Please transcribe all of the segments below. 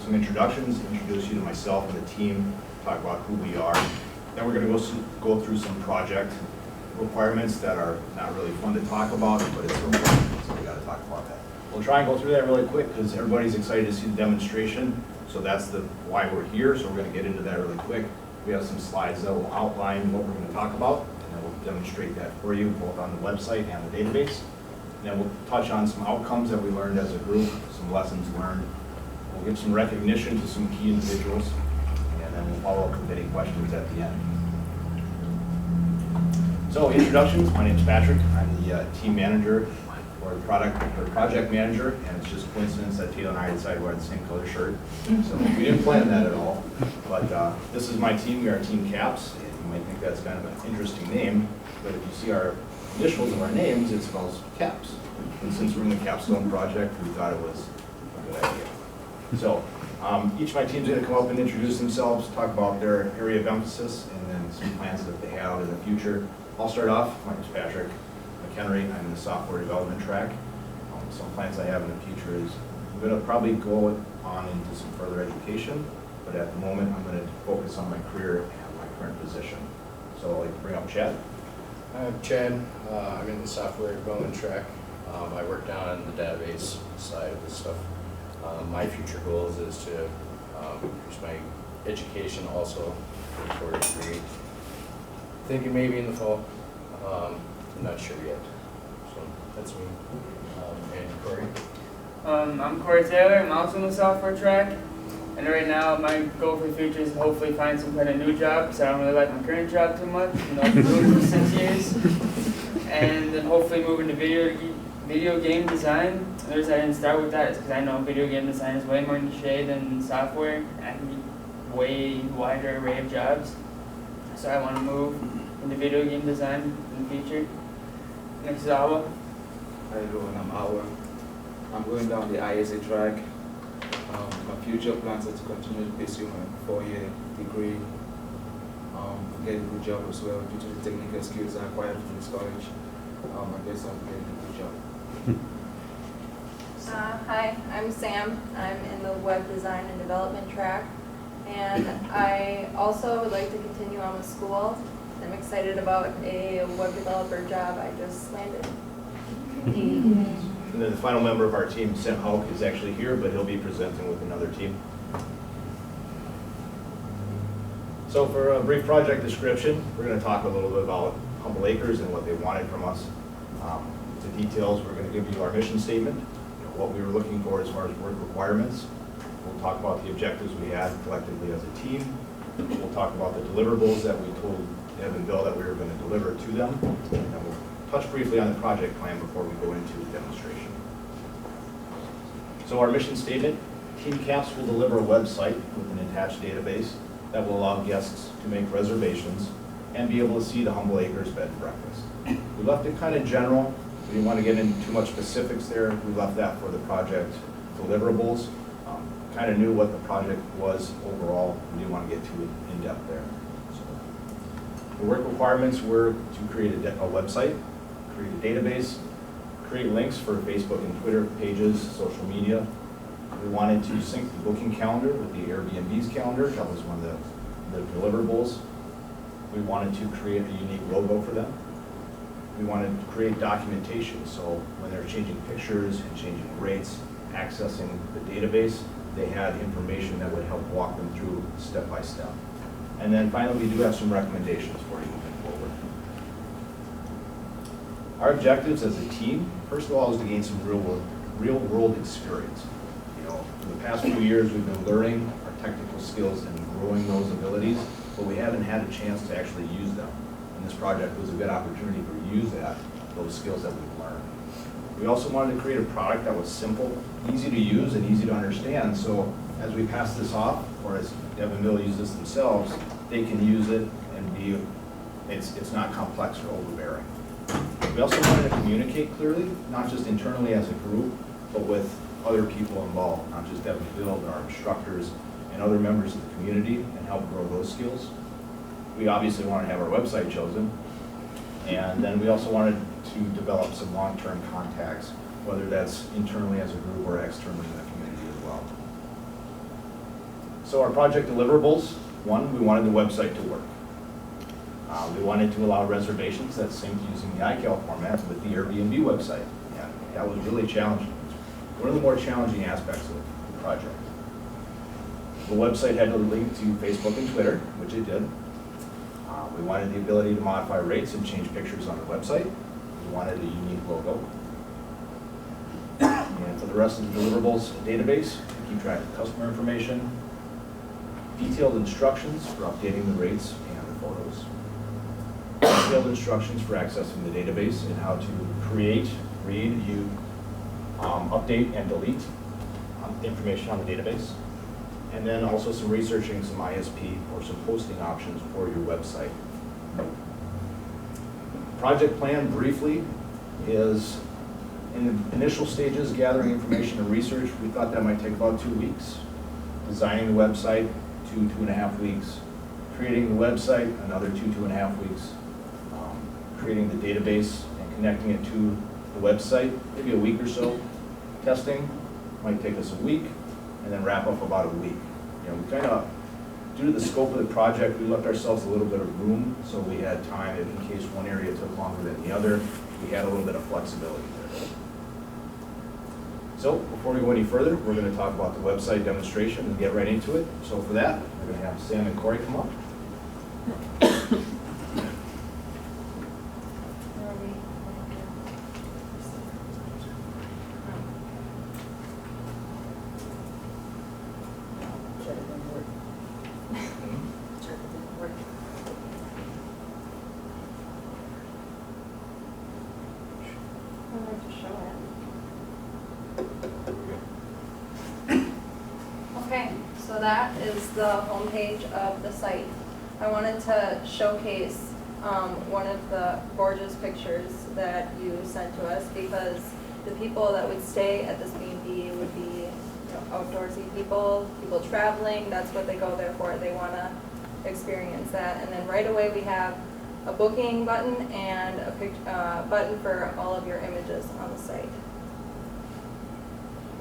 some introductions, introduce you to myself and the team, talk about who we are. Then we're going to go through some project requirements that are not really fun to talk about, but it's important, so we got to talk about that. We'll try and go through that really quick because everybody's excited to see the demonstration. So that's why we're here. So we're going to get into that really quick. We have some slides that will outline what we're going to talk about, and then we'll demonstrate that for you both on the website and the database. And then we'll touch on some outcomes that we learned as a group, some lessons learned. We'll give some recognition to some key individuals, and then we'll follow up with any questions at the end. So introductions, my name is Patrick. I'm the team manager or project manager, and it's just coincidence that Taylor and I decided to wear the same color shirt. So we didn't plan that at all, but this is my team. We are Team CAPSS, and you might think that's kind of an interesting name, but if you see our initials of our names, it spells CAPS. And since we're in the Capstone project, we thought it was a good idea. So each of my team's going to come up and introduce themselves, talk about their area of emphasis, and then some plans that they have in the future. I'll start off. My name is Patrick McHenry. I'm in the software development track. Some plans I have in the future is I'm going to probably go on into some further education, but at the moment I'm going to focus on my career and my current position. So I'd like to bring up Chad. I'm Chad. I'm in the software development track. I work down on the database side of this stuff. My future goals is to increase my education also for a degree. Thinking maybe in the fall. I'm not sure yet. So that's me. And Corey? I'm Corey Taylor. I'm also in the software track. And right now, my goal for the future is to hopefully find some kind of new job, because I don't really like my current job too much. You know, I've been doing it for 6 years. And then hopefully move into video game design. The reason I didn't start with that is because I know video game design is way more niche than software. And I can get way wider array of jobs. So I want to move into video game design in the future. Next is Awa. Hi everyone, I'm Awa. I'm going down the ISA track. My future plans are to continue to pursue my 4-year degree, get a good job as well due to the technical skills I acquired from this college. I guess I'm getting a good job. Hi, I'm Sam. I'm in the web design and development track, and I also would like to continue on with school. I'm excited about a web developer job I just landed. And then the final member of our team, Sam Hauk, is actually here, but he'll be presenting with another team. So for a brief project description, we're going to talk a little bit about Humble Acres and what they wanted from us. The details, we're going to give you our mission statement, what we were looking for as far as work requirements. We'll talk about the objectives we had collectively as a team. We'll talk about the deliverables that we told Deb and Bill that we were going to deliver to them. And then we'll touch briefly on the project plan before we go into the demonstration. So our mission statement, Team CAPSS will deliver a website with an attached database that will allow guests to make reservations and be able to see the Humble Acres bed and breakfast. We left it kind of general. We didn't want to get into too much specifics there. We left that for the project deliverables. Kind of knew what the project was overall. We didn't want to get too in-depth there. So, the work requirements were to create a website, create a database, create links for Facebook and Twitter pages, social media. We wanted to sync the booking calendar with the Airbnb's calendar. That was one of the deliverables. We wanted to create a unique logo for them. We wanted to create documentation, so when they're changing pictures and changing rates, accessing the database, they had information that would help walk them through step by step. And then finally, we do have some recommendations for you moving forward. Our objectives as a team, first of all, is to gain some real world experience. You know, for the past few years, we've been learning our technical skills and growing those abilities, but we haven't had a chance to actually use them. And this project was a good opportunity to use those skills that we've learned. We also wanted to create a product that was simple, easy to use, and easy to understand. So as we pass this off, or as Deb and Bill use this themselves, they can use it and it's not complex or overbearing. We also wanted to communicate clearly, not just internally as a group, but with other people involved, not just Deb and Bill, but our instructors and other members of the community, and help grow those skills. We obviously wanted to have our website chosen, and then we also wanted to develop some long-term contacts, whether that's internally as a group or externally in the community as well. So our project deliverables, one, we wanted the website to work. We wanted to allow reservations that synced using the iCal format with the Airbnb website. And that was really challenging. One of the more challenging aspects of the project. The website had to link to Facebook and Twitter, which it did. We wanted the ability to modify rates and change pictures on the website. We wanted a unique logo. And for the rest of the deliverables, a database to keep track of customer information, detailed instructions for updating the rates and the photos, detailed instructions for accessing the database and how to create, read, view, update, and delete information on the database. And then also some researching some ISP or some hosting options for your website. Project plan briefly is in the initial stages, gathering information and research. We thought that might take about 2 weeks. Designing the website, 2.5 weeks. Creating the website, another 2.5 weeks. Creating the database and connecting it to the website, maybe a week or so. Testing might take us a week, and then wrap up about a week. You know, we kind of, due to the scope of the project, we left ourselves a little bit of room, so we had time if in case one area took longer than the other, we had a little bit of flexibility there. So before we go any further, we're going to talk about the website demonstration and get right into it. So for that, we're going to have Sam and Corey come up. Okay, so that is the homepage of the site. I wanted to showcase one of the gorgeous pictures that you sent to us because the people that would stay at this B&B would be outdoorsy people, people traveling. That's what they go there for. They want to experience that. And then right away we have a booking button and a button for all of your images on the site.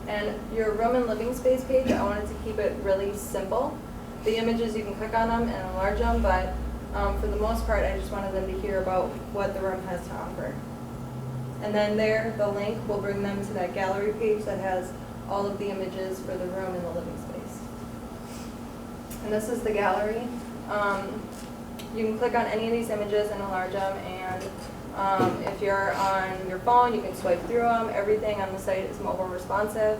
And your room and living space page, I wanted to keep it really simple. The images, you can click on them and enlarge them, but for the most part, I just wanted them to hear about what the room has to offer. And then there, the link will bring them to that gallery page that has all of the images for the room and the living space. And this is the gallery. You can click on any of these images and enlarge them, and if you're on your phone, you can swipe through them. Everything on the site is mobile responsive.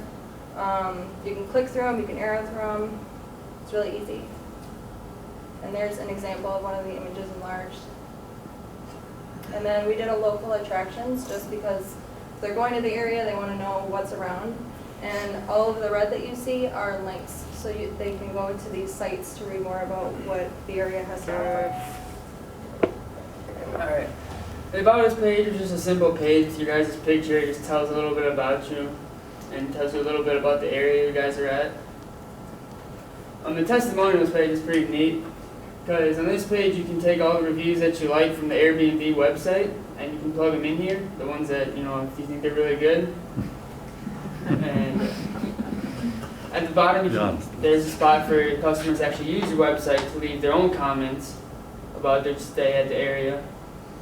You can click through them, you can arrow through them. It's really easy. And there's an example of one of the images enlarged. And then we did a local attractions just because if they're going to the area, they want to know what's around. And all of the red that you see are links, so they can go to these sites to read more about what the area has to offer. Alright. The About Us page is just a simple page with your guys' picture. It just tells a little bit about you and tells you a little bit about the area you guys are at. The Testimonials page is pretty neat because on this page you can take all the reviews that you like from the Airbnb website and you can plug them in here, the ones that, if you think they're really good. And at the bottom, there's a spot for customers to actually use your website to leave their own comments about their stay at the area.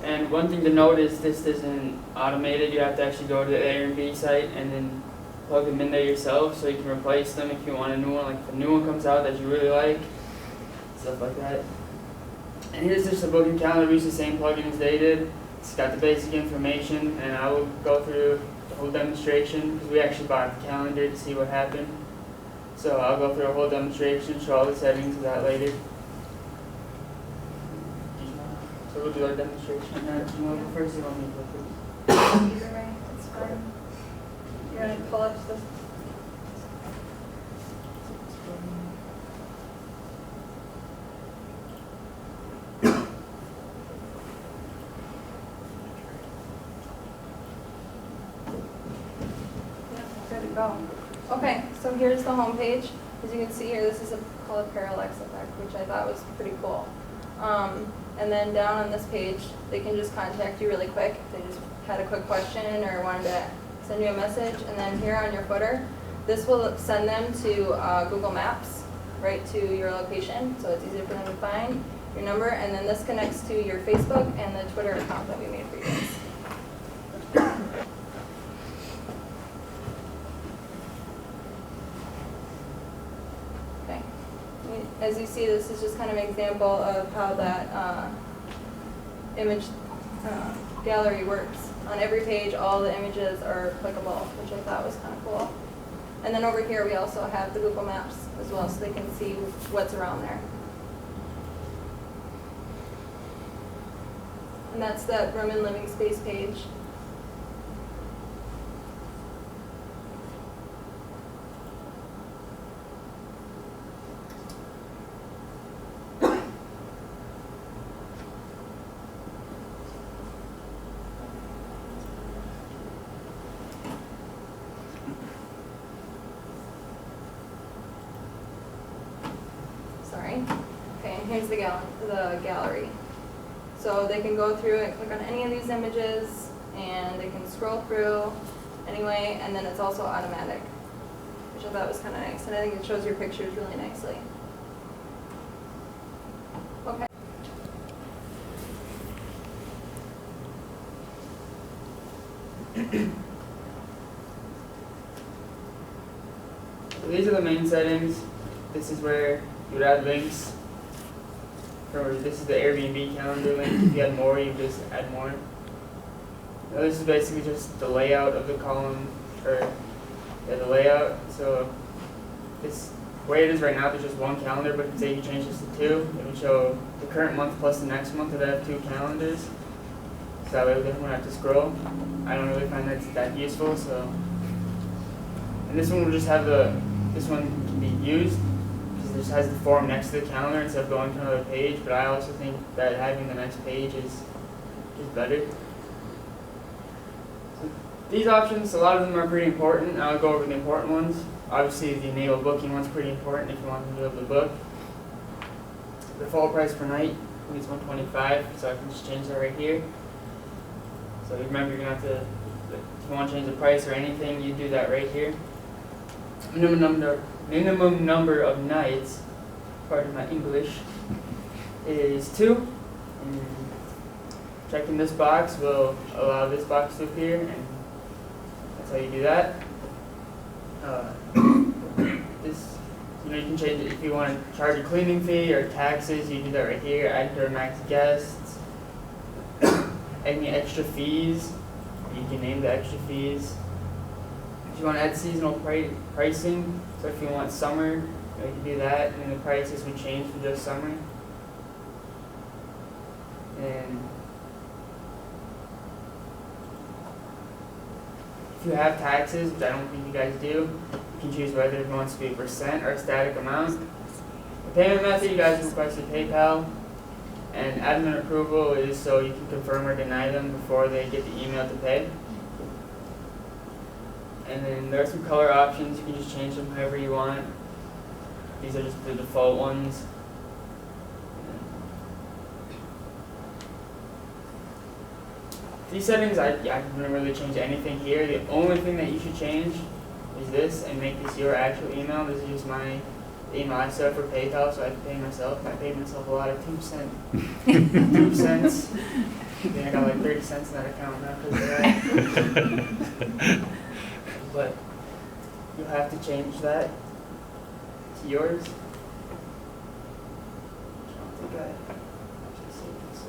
And one thing to note is this isn't automated. You have to actually go to the Airbnb site and then plug them in there yourself so you can replace them if you want a new one. Like if a new one comes out that you really like, stuff like that. And here's just a booking calendar. We use the same plugin as they did. It's got the basic information, and I will go through the whole demonstration because we actually bought the calendar to see what happened. So I'll go through a whole demonstration, show all the settings of that later. So we'll do our demonstration now. Do you want to go first or you want me to go first? Either way, it's fine. You want to pull up this? Good to go. Okay, so here's the home page. As you can see here, this is called a parallax effect, which I thought was pretty cool. And then down on this page, they can just contact you really quick if they just had a quick question or wanted to send you a message. And then here on your footer, this will send them to Google Maps. right to your location, so it's easier for them to find your number. And then this connects to your Facebook and the Twitter account that we made for you guys. Okay. As you see, this is just kind of an example of how that image gallery works. On every page, all the images are clickable, which I thought was kind of cool. And then over here, we also have the Google Maps as well, so they can see what's around there. And that's that room and living space page. Sorry. Okay, and here's the gallery. So they can go through and click on any of these images, and they can scroll through anyway, and then it's also automatic, which I thought was kind of nice. And I think it shows your pictures really nicely. Okay. So these are the main settings. This is where you would add links. This is the Airbnb calendar link. If you had more, you just add more. Now this is basically just the layout of the column, or the layout. So this way it is right now, there's just one calendar, but say you change this to two, it would show the current month plus the next month. It would have two calendars. So that way we don't have to scroll. I don't really find that useful. So, and this one will just have this one can be used. It just has the form next to the calendar instead of going to another page, but I also think that having the next page is better. So these options, a lot of them are pretty important. I'll go over the important ones. Obviously, the enable booking one's pretty important if you want to be able to book. The full price per night, I think it's $125, so I can just change that right here. So remember, you're gonna have to, if you want to change the price or anything, you do that right here. Minimum number of nights, pardon my English, is 2. And checking this box will allow this box to appear, and that's how you do that. This, you can change it if you want to charge a cleaning fee or taxes. You do that right here. Add to max guests. Any extra fees, you can name the extra fees. If you want to add seasonal pricing, so if you want summer, you can do that, and then the prices would change for just summer. And if you have taxes, which I don't think you guys do, you can choose whether it wants to be a % or a static amount. The payment method, you guys requested PayPal, and admin approval is so you can confirm or deny them before they get the email to pay. And then there are some color options. You can just change them however you want. These are just the default ones. These settings, I didn't really change anything here. The only thing that you should change is this and make this your actual email. This is just my email I set up for PayPal, so I have to pay myself. I paid myself a lot of 2 cents. 2 cents. Then I got like 30 cents in that account now because of that. But you'll have to change that to yours. I don't think I actually saved this.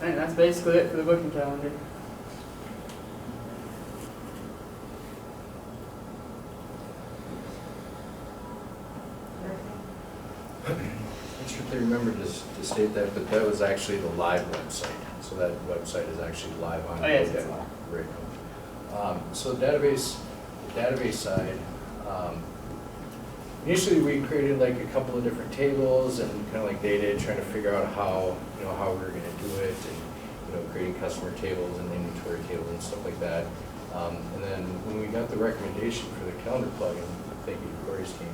And that's basically it for the booking calendar. I strictly remember to state that, but that was actually the live website. So that website is actually live on yes, GoDaddy it's live. right now. So the database side, initially we created like a couple of different tables and kind of like data, trying to figure out how we were going to do it, and creating customer tables and inventory tables and stuff like that. And then when we got the recommendation for the calendar plugin, thank you to Corey's team,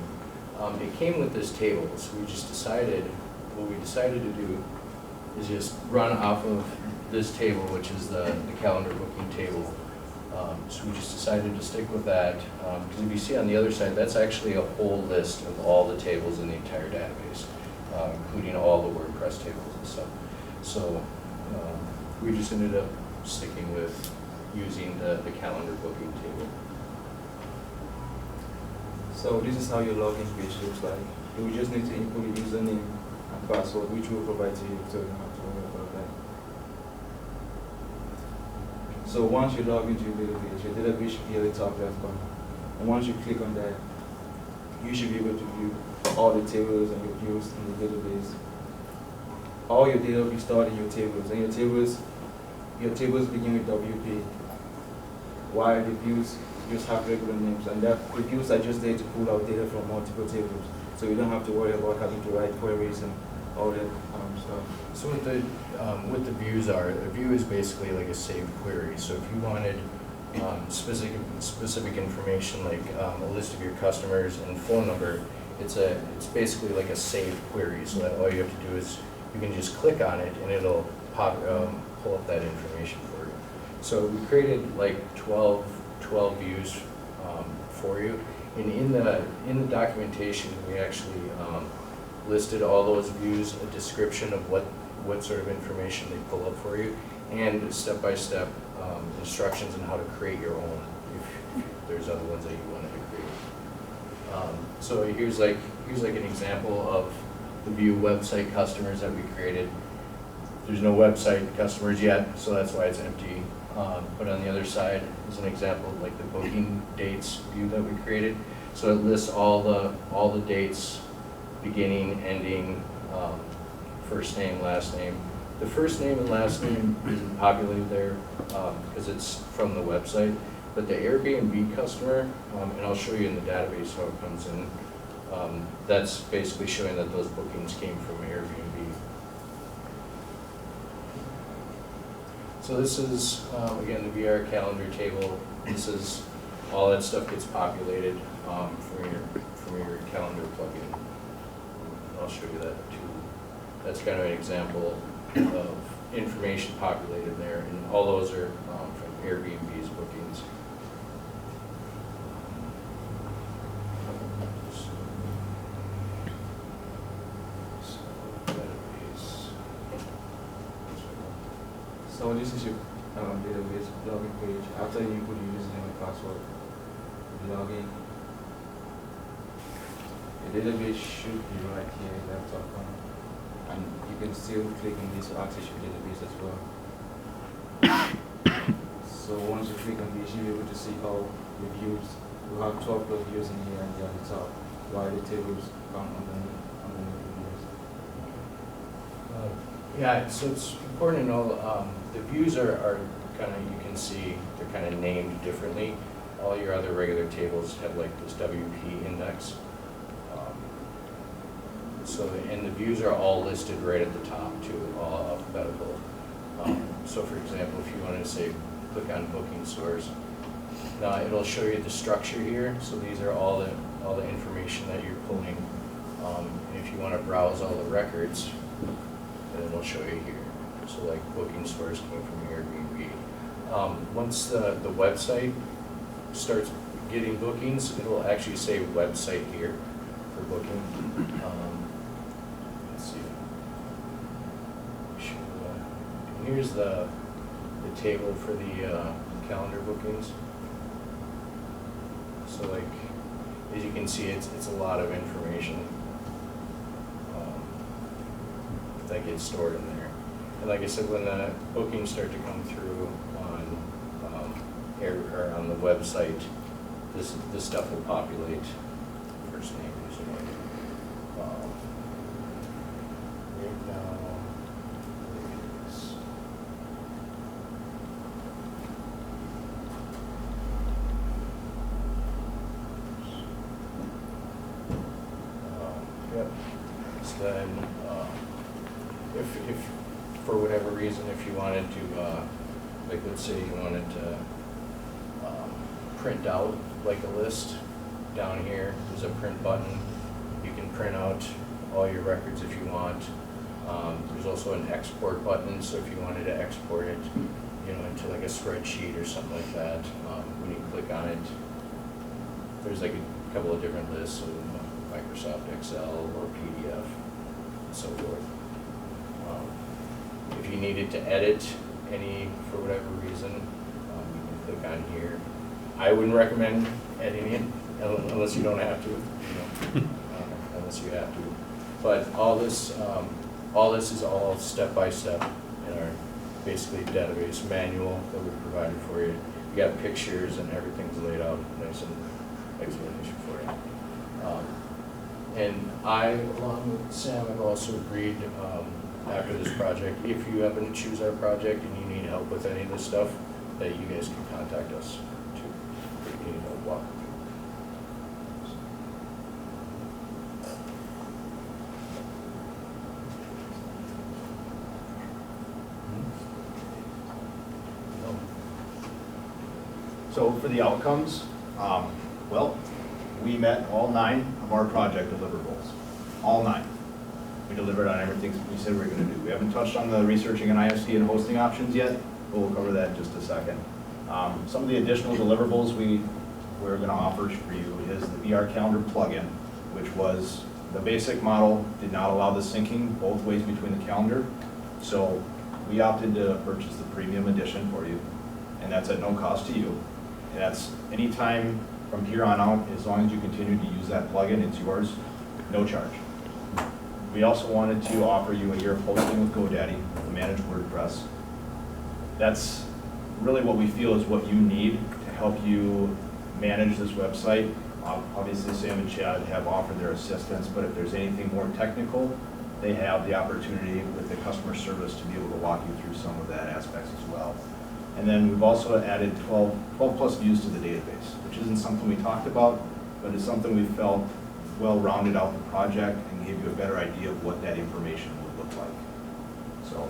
it came with this table, so what we decided to do is just run off of this table, which is the calendar booking table. So we just decided to stick with that, because if you see on the other side, that's actually a whole list of all the tables in the entire database, including all the WordPress tables and stuff. So we just ended up sticking with using the calendar booking table. So this is how your login page looks like. You will just need to input your username and password, which we'll provide to you, so you don't have to worry about that. So once you log into your database should be at the top left corner. And once you click on that, you should be able to view all the tables and your views in the database. All your data will be stored in your tables, and your tables begin with WP, while the views just have regular names, and the views are just there to pull out data from multiple tables. So you don't have to worry about having to write queries and all that stuff. So what the views are, a view is basically like a saved query. So if you wanted specific information like a list of your customers and phone number, it's basically like a saved query. So that all you have to do is you can just click on it and it'll pull up that information for you. So we created like 12 views for you. And in the documentation, we actually listed all those views, a description of what sort of information they pull up for you, and step-by-step instructions on how to create your own if there's other ones that you wanted to create. So here's like an example of the view website customers that we created. There's no website customers yet, so that's why it's empty. But on the other side is an example of like the booking dates view that we created. So it lists all the dates, beginning, ending, first name, last name. The first name and last name isn't populated there because it's from the website. But the Airbnb customer, and I'll show you in the database how it comes in, that's basically showing that those bookings came from Airbnb. So this is, again, the VR calendar table. This is, all that stuff gets populated from your calendar plugin. I'll show you that too. That's kind of an example of information populated there, and all those are from Airbnb's bookings. So this is your database login page. After you put your username and password, you log in. The database should be right here in that top corner. And you can still click on this to access your database as well. So once you click on this, you'll be able to see all the views. You have 12 plus views in here and they're on the top, while the tables come underneath the views. Yeah, so it's important to know the views are kind of, you can see, they're kind of named differently. All your other regular tables have like this WP index. And the views are all listed right at the top too, all alphabetical. So for example, if you wanted to say, click on booking source, now it'll show you the structure here. So these are all the information that you're pulling. And if you want to browse all the records, then it'll show you here. So like booking source came from Airbnb. Once the website starts getting bookings, it'll actually say website here for booking. Let's see. And here's the table for the calendar bookings. So like, as you can see, it's a lot of information that gets stored in there. And like I said, when the bookings start to come through on the website, this stuff will populate. First name, username. Right now, yep. So then, if for whatever reason, if you wanted to, like let's say you wanted to print out like a list down here, there's a print button. print out all your records if you want. There's also an export button, so if you wanted to export it, into like a spreadsheet or something like that, when you click on it, there's like a couple of different lists of Microsoft Excel or PDF and so forth. If you needed to edit any, for whatever reason, you can click on here. I wouldn't recommend editing it unless you don't have to, unless you have to. But all this is all step-by-step in our basically database manual that we provided for you. You got pictures and everything's laid out nice and explanation for you. And I, along with Sam, have also agreed after this project, if you happen to choose our project and you need help with any of this stuff, that you guys can contact us too, if you need help walking through. So for the outcomes, well, we met all 9 of our project deliverables, all 9. We delivered on everything we said we were going to do. We haven't touched on the researching an ISD and hosting options yet, but we'll cover that in just a second. Some of the additional deliverables we're going to offer for you is the VR calendar plugin, which was the basic model, did not allow the syncing both ways between the calendar. So we opted to purchase the premium edition for you, and that's at no cost to you. And that's anytime from here on out, as long as you continue to use that plugin, it's yours, no charge. We also wanted to offer you a year of hosting with GoDaddy to manage WordPress. That's really what we feel is what you need to help you manage this website. Obviously, Sam and Chad have offered their assistance, but if there's anything more technical, they have the opportunity with the customer service to be able to walk you through some of that aspects as well. And then we've also added 12 plus views to the database, which isn't something we talked about, but it's something we felt well rounded out the project and gave you a better idea of what that information would look like. So.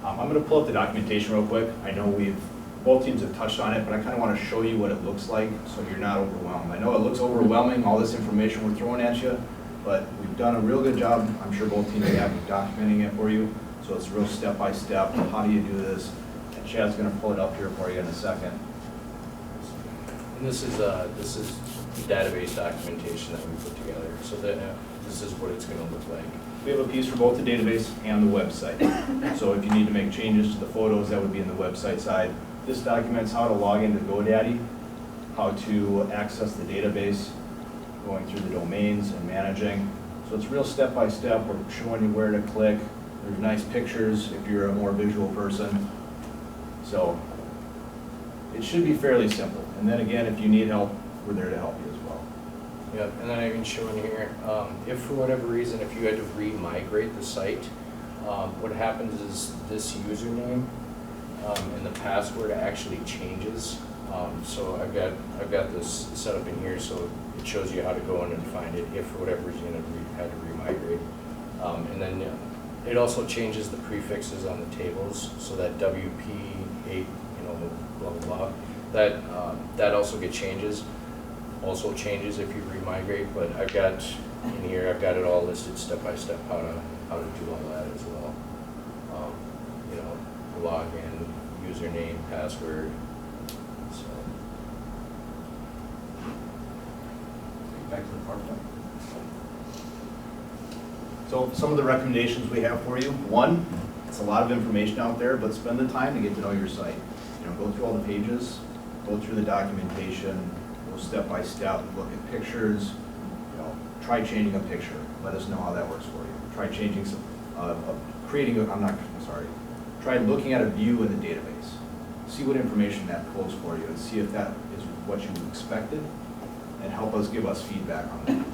I'm going to pull up the documentation real quick. I know both teams have touched on it, but I kind of want to show you what it looks like so you're not overwhelmed. I know it looks overwhelming, all this information we're throwing at you, but we've done a real good job, I'm sure both teams have, of documenting it for you. So it's real step-by-step, how do you do this? And Chad's going to pull it up here for you in a second. And this is the database documentation that we put together, so that this is what it's going to look like. We have a piece for both the database and the website. So if you need to make changes to the photos, that would be in the website side. This documents how to log into GoDaddy, how to access the database, going through the domains and managing. So it's real step-by-step. We're showing you where to click. There's nice pictures if you're a more visual person. So it should be fairly simple. And then again, if you need help, we're there to help you as well. Yep, and then I can show in here, if for whatever reason, if you had to re-migrate the site, what happens is this username and the password actually changes. So I've got this set up in here, so it shows you how to go in and find it if for whatever reason you had to re-migrate. And then it also changes the prefixes on the tables, so that WP8, blah blah blah. That also changes if you re-migrate. But I've got in here, I've got it all listed step by step how to do all that as well. Login, username, password. So. Back to the PowerPoint. So some of the recommendations we have for you. One, it's a lot of information out there, but spend the time to get to know your site. Go through all the pages, go through the documentation, go step by step, look at pictures. Try changing a picture. Let us know how that works for you. Try changing some, Try looking at a view in the database. See what information that pulls for you and see if that is what you expected, and help us give us feedback on that.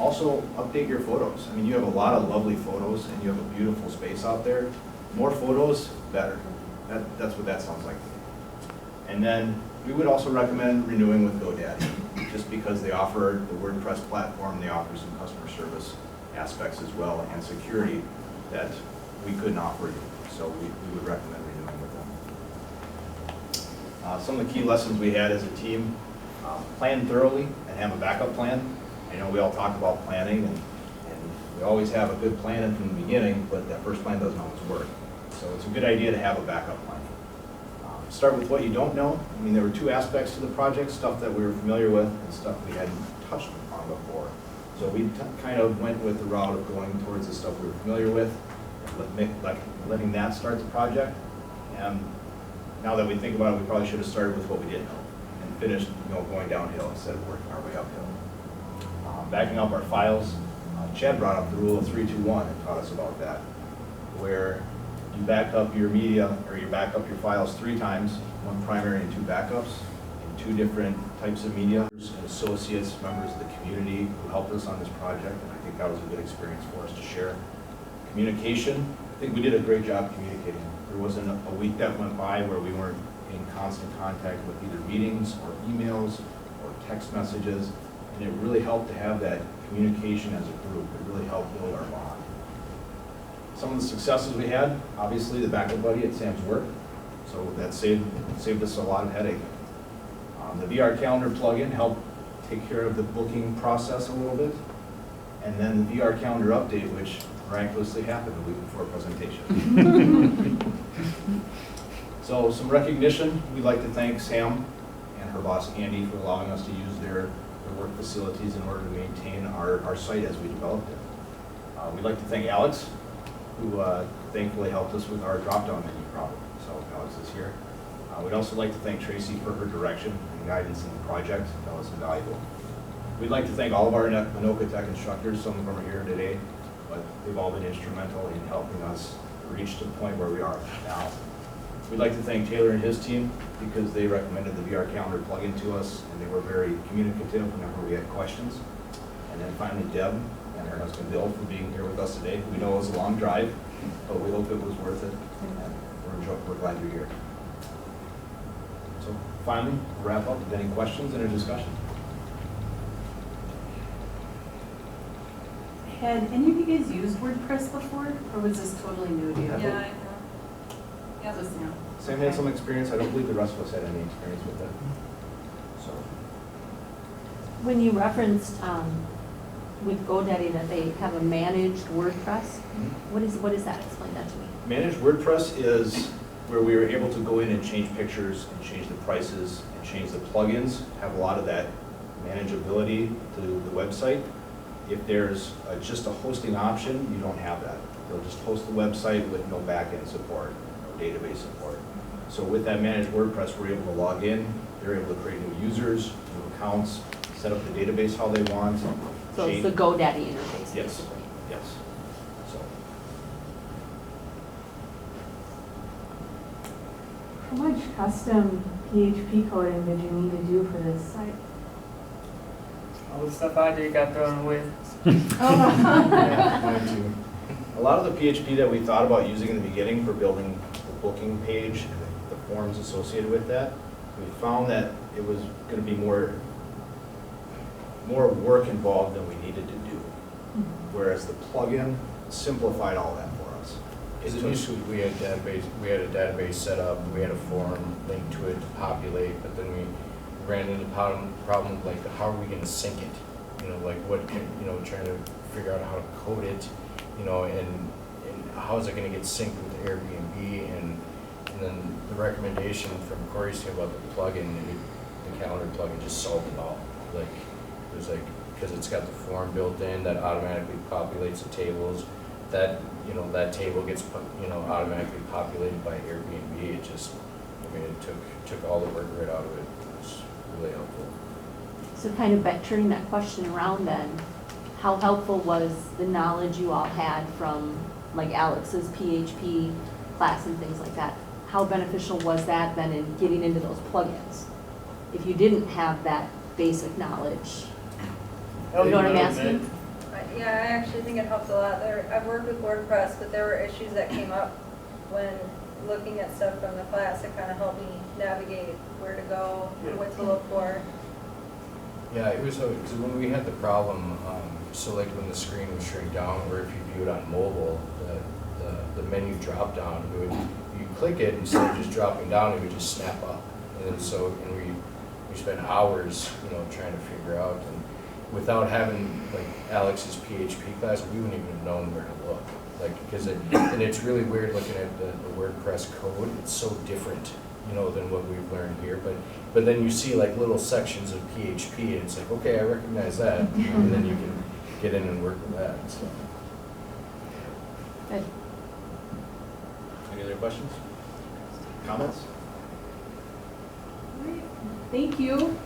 Also, update your photos. I mean, you have a lot of lovely photos and you have a beautiful space out there. More photos, better. That's what that sounds like. And then we would also recommend renewing with GoDaddy, just because they offer the WordPress platform, they offer some customer service aspects as well, and security that we couldn't offer you. So we would recommend renewing with them. Some of the key lessons we had as a team, plan thoroughly and have a backup plan. I know we all talk about planning and we always have a good plan from the beginning, but that first plan doesn't always work. So it's a good idea to have a backup plan. Start with what you don't know. I mean, there were two aspects to the project, stuff that we were familiar with and stuff we hadn't touched upon before. So we kind of went with the route of going towards the stuff we were familiar with, and letting that start the project. And now that we think about it, we probably should have started with what we didn't know and finished, going downhill instead of working our way uphill. Backing up our files, Chad brought up the rule of 3-2-1 and taught us about that, where you back up your media, or you back up your files 3 times, 1 primary and 2 backups, in 2 different types of media. And associates, members of the community who helped us on this project, and I think that was a good experience for us to share. Communication, I think we did a great job communicating. There wasn't a week that went by where we weren't in constant contact with either meetings or emails or text messages, and it really helped to have that communication as a group. It really helped build our bond. Some of the successes we had, obviously the backup buddy at Sam's work, so that saved us a lot of headache. The VR calendar plugin helped take care of the booking process a little bit, and then the VR calendar update, which miraculously happened a week before presentation. So some recognition, we'd like to thank Sam and her boss Andy for allowing us to use their work facilities in order to maintain our site as we developed it. We'd like to thank Alex, who thankfully helped us with our drop-down menu problem. So Alex is here. We'd also like to thank Tracy for her direction and guidance in the project. That was invaluable. We'd like to thank all of our Anoka Tech instructors. Some of them are here today, but they've all been instrumental in helping us reach the point where we are now. We'd like to thank Taylor and his team because they recommended the VR calendar plugin to us, and they were very communicative whenever we had questions. And then finally Deb and her husband Bill for being here with us today. We know it was a long drive, but we hope it was worth it, and we're glad you're here. So finally, we'll wrap up with any questions and a discussion. Had any of you guys used WordPress before, or was this totally new to you? Yeah. Yeah, I know. Yeah, this, yeah. Sam had some experience. I don't believe the rest of us had any experience with it. So, When you referenced with GoDaddy that they have a managed WordPress, what is that? Explain that to me. managed WordPress is where we were able to go in and change pictures and change the prices and change the plugins, have a lot of that manageability to the website. If there's just a hosting option, you don't have that. They'll just host the website with no backend support, no database support. So with that managed WordPress, we're able to log in, they're able to create new users, new accounts, set up the database how they want. So it's the GoDaddy interface, Yes. basically. Yes. So, How much custom PHP coding did you need to do for this site? All the stuff I do got thrown away. yeah, mine too. A lot of the PHP that we thought about using in the beginning for building the booking page and the forms associated with that, we found that it was going to be more work involved than we needed to do. Whereas the plugin simplified all that for us. Because initially we had a database set up, we had a form linked to it to populate, but then we ran into problem like how are we going to sync it? Trying to figure out how to code it, and how is it going to get synced with Airbnb, and then the recommendation from Corey's team about the plugin, the calendar plugin just solved it all. Because it's got the form built in that automatically populates the tables, that table gets automatically populated by Airbnb. It took all the work right out of it. It was really helpful. So kind of turning that question around then, how helpful was the knowledge you all had from like Alex's PHP class and things like that? How beneficial was that then in getting into those plugins? If you didn't have that basic knowledge, you know what I'm asking? Yeah, I actually think it helps a lot. I've worked with WordPress, but there were issues that came up when looking at stuff from the class. It kind of helped me navigate where to go and what to look for. Yeah, it was because when we had the problem, so like when the screen would shrink down, or if you view it on mobile, the menu drop down, you click it, instead of just dropping down, it would just snap up. And then so, and we spent hours, you know, trying to figure out, and without having like Alex's PHP class, we wouldn't even have known where to look. Like, because and it's really weird looking at the WordPress code, it's so different, you know, than what we've learned here, but then you see like little sections of PHP, and it's like, okay, I recognize that, and then you can get in and work with that, so. Good. Any other questions? Comments? Thank you.